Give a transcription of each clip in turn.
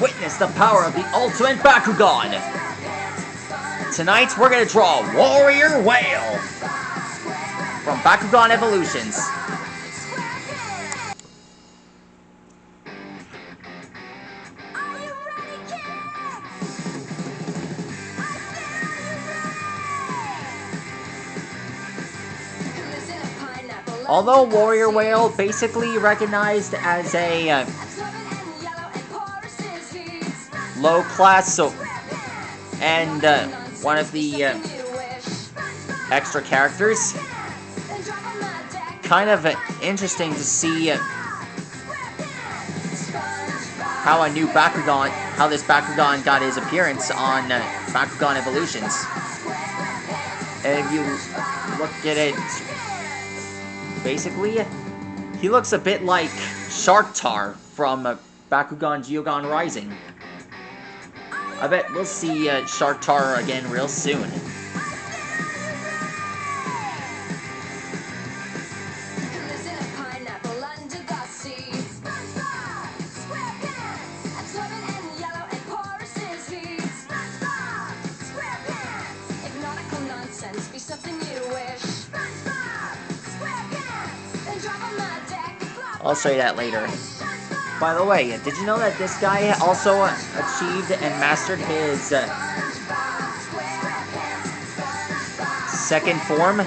Witness the power of the ultimate Bakugan! Tonight, we're gonna draw Warrior Whale from Bakugan Evolutions. Although Warrior Whale basically recognized as a low class, and one of the extra characters, kind of interesting to see how this Bakugan got his appearance on Bakugan Evolutions. And if you look at it, basically, he looks a bit like Sharktar from Bakugan Geogon Rising. I bet we'll see Sharktar again real soon. I'll show you that later. By the way, did you know that this guy also achieved and mastered his second form?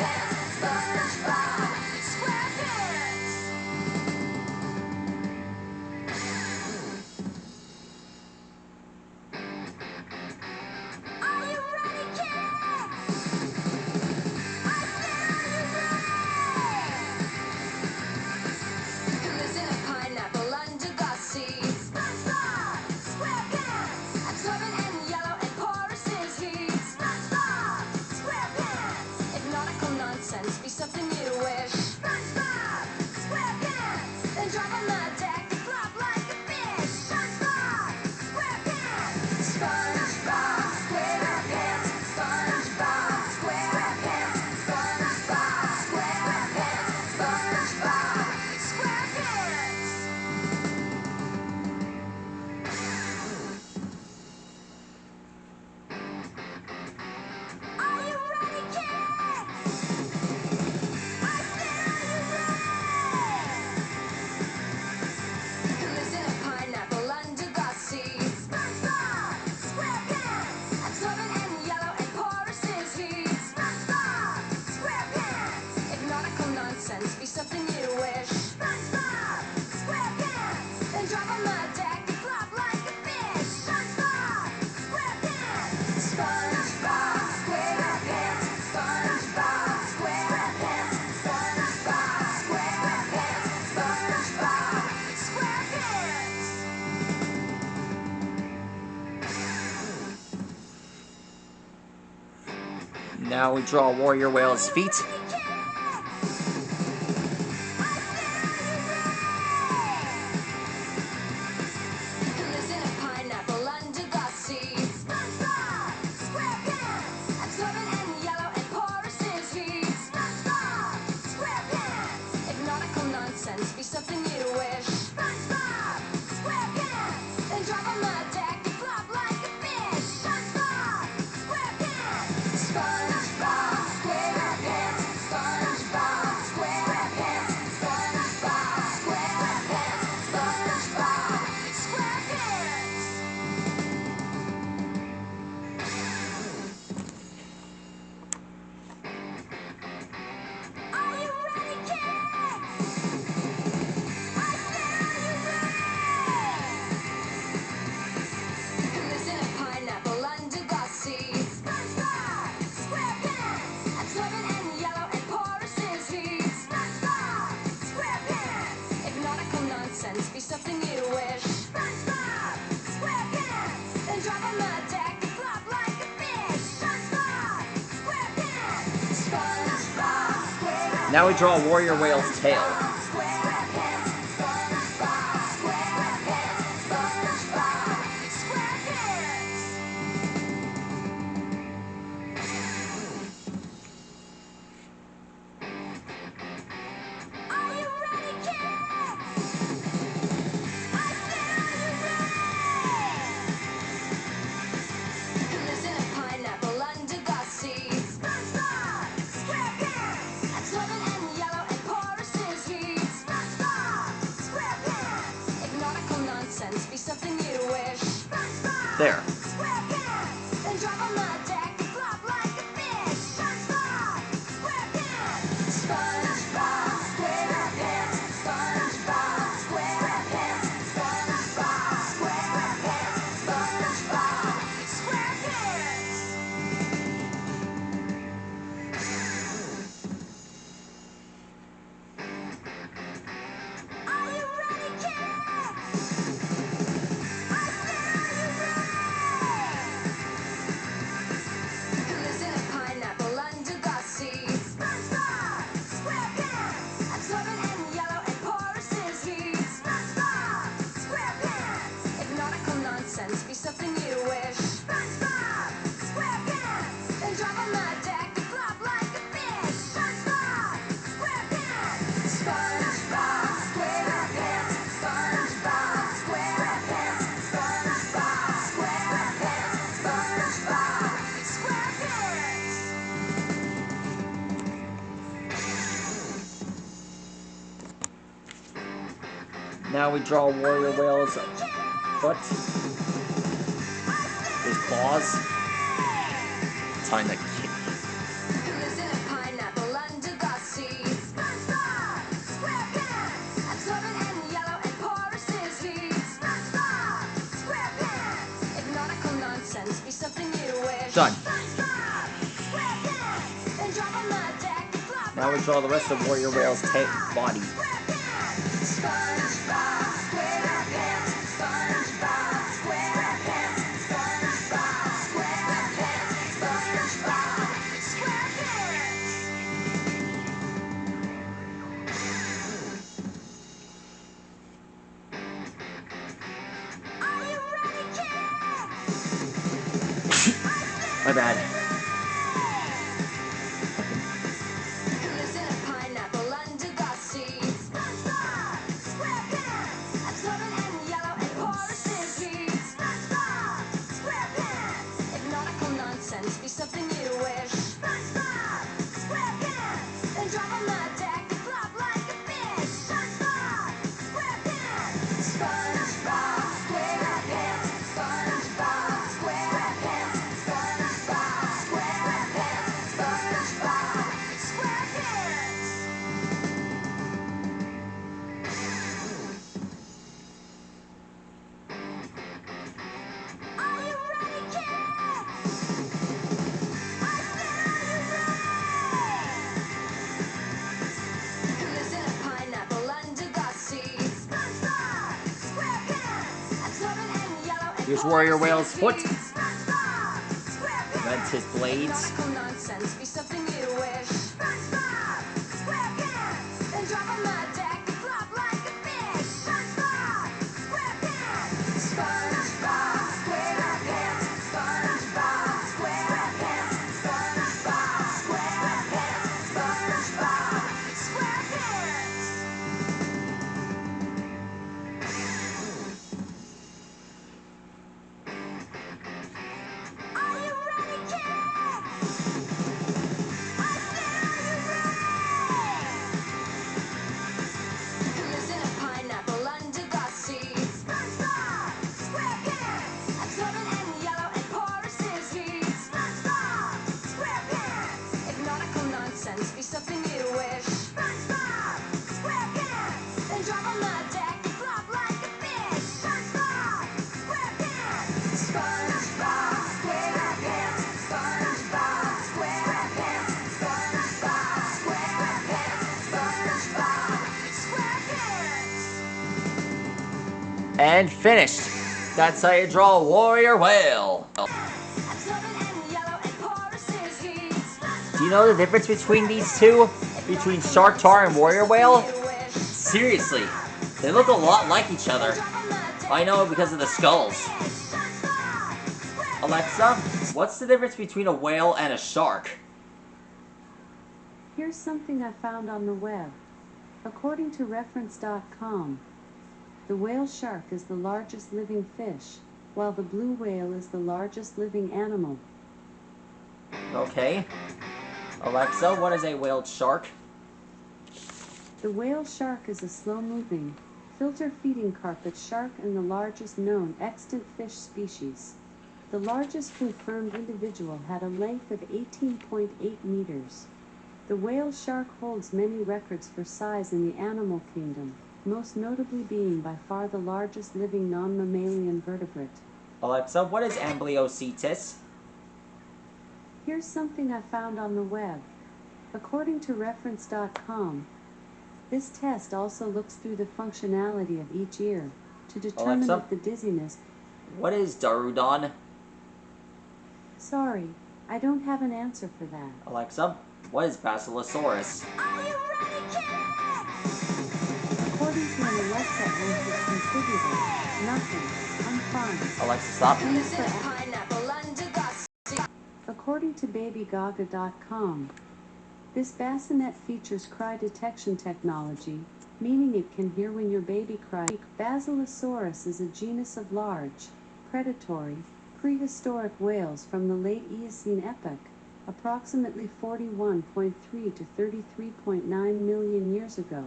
Now we draw Warrior Whale's feet. Now we draw Warrior Whale's tail. There. Be something you wish. SpongeBob SquarePants and drop on the deck to flop like a fish. SpongeBob SquarePants. SpongeBob SquarePants. SpongeBob SquarePants. SpongeBob SquarePants. SpongeBob SquarePants. Now we draw Warrior Whale's foot. His claws. Time to kick. Lives in a pineapple under the sea. SpongeBob SquarePants. Absorbent and yellow and porous is he. SpongeBob SquarePants. If nautical nonsense be something you wish. Done. SpongeBob SquarePants. And drop on the deck to flop. Now we draw the rest of Warrior Whale's body. SpongeBob SquarePants. SpongeBob SquarePants. SpongeBob SquarePants. SpongeBob SquarePants. Are you ready, kids? My bad. Lives in a pineapple under the sea. SpongeBob SquarePants. Absorbent and yellow and porous is he. SpongeBob SquarePants. If nautical nonsense be something you wish. SpongeBob SquarePants. And drop on the deck to flop like a fish. SpongeBob SquarePants. SpongeBob SquarePants. SpongeBob SquarePants. SpongeBob SquarePants. SpongeBob SquarePants. Are you ready, kids? I said, are you ready? Lives in a pineapple under the sea. SpongeBob SquarePants. Absorbent and yellow and Here's Warrior Whale's foot. SpongeBob SquarePants. That's his blades. Nautical nonsense be something you wish. SpongeBob SquarePants. And drop on the deck to flop like a fish. SpongeBob SquarePants. SpongeBob SquarePants. SpongeBob SquarePants. SpongeBob SquarePants. SpongeBob SquarePants. Are you ready, kids? I said, are you ready? Lives in a pineapple under the sea. SpongeBob SquarePants. Absorbent and yellow and porous is he. SpongeBob SquarePants. If nautical nonsense be something you wish. SpongeBob SquarePants. And drop on the deck to flop like a fish. SpongeBob SquarePants. SpongeBob SquarePants. SpongeBob SquarePants. SpongeBob SquarePants. SpongeBob SquarePants. And finished. That's how you draw a Warrior Whale. Absorbent and yellow and porous is he. Do you know the difference between these two? Between Shark Tar and Warrior Whale? Seriously, they look a lot like each other. I know because of the skulls. Alexa, what's the difference between a whale and a shark? Here's something I found on the web. According to reference.com, the whale shark is the largest living fish, while the blue whale is the largest living animal. Okay. Alexa, what is a whale shark? The whale shark is a slow-moving, filter-feeding carpet shark and the largest known extant fish species. The largest confirmed individual had a length of 18.8 meters. The whale shark holds many records for size in the animal kingdom, most notably being by far the largest living non-mammalian vertebrate. Alexa, what is ambliocetus? Here's something I found on the web. According to reference.com, this test also looks through the functionality of each ear to determine Alexa? if the dizziness... What is Darudon? Sorry, I don't have an answer for that. Alexa, what is Basilosaurus? Are you ready, kids? According to an Alexa Answers contributor, nothing. I'm fine. Alexa, stop. Thanks for This asking. pineapple under gusty. According to BabyGaga.com, this bassinet features cry detection technology, meaning it can hear when your baby cries. Basilosaurus is a genus of large, predatory, prehistoric whales from the late Eocene epoch, approximately 41.3 to 33.9 million years ago.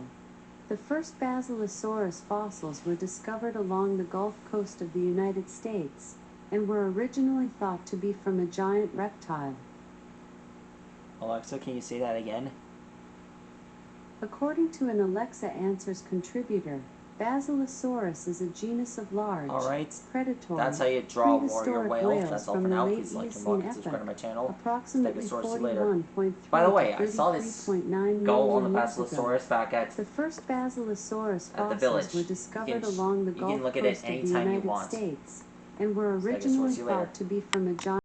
The first Basilosaurus fossils were discovered along the Gulf Coast of the United States, and were originally thought to be from a giant reptile. Alexa, can you say that again? According to an Alexa Answers contributor, Basilosaurus is a genus of large, Alright, predatory, that's how you draw a warrior prehistoric whale. whales That's all from for the now. late Please like and Eocene comment, subscribe to my epoch, channel. approximately Stegosaurus, see you later. 41.3 By the way, to I saw this 33.9 gull on the million years ago. Basilosaurus back at The first Basilosaurus the fossils village. were discovered can- along the you can Gulf look at it Coast of the anytime you United want. States, and were Stegosaurus, originally see you later. thought to be from a giant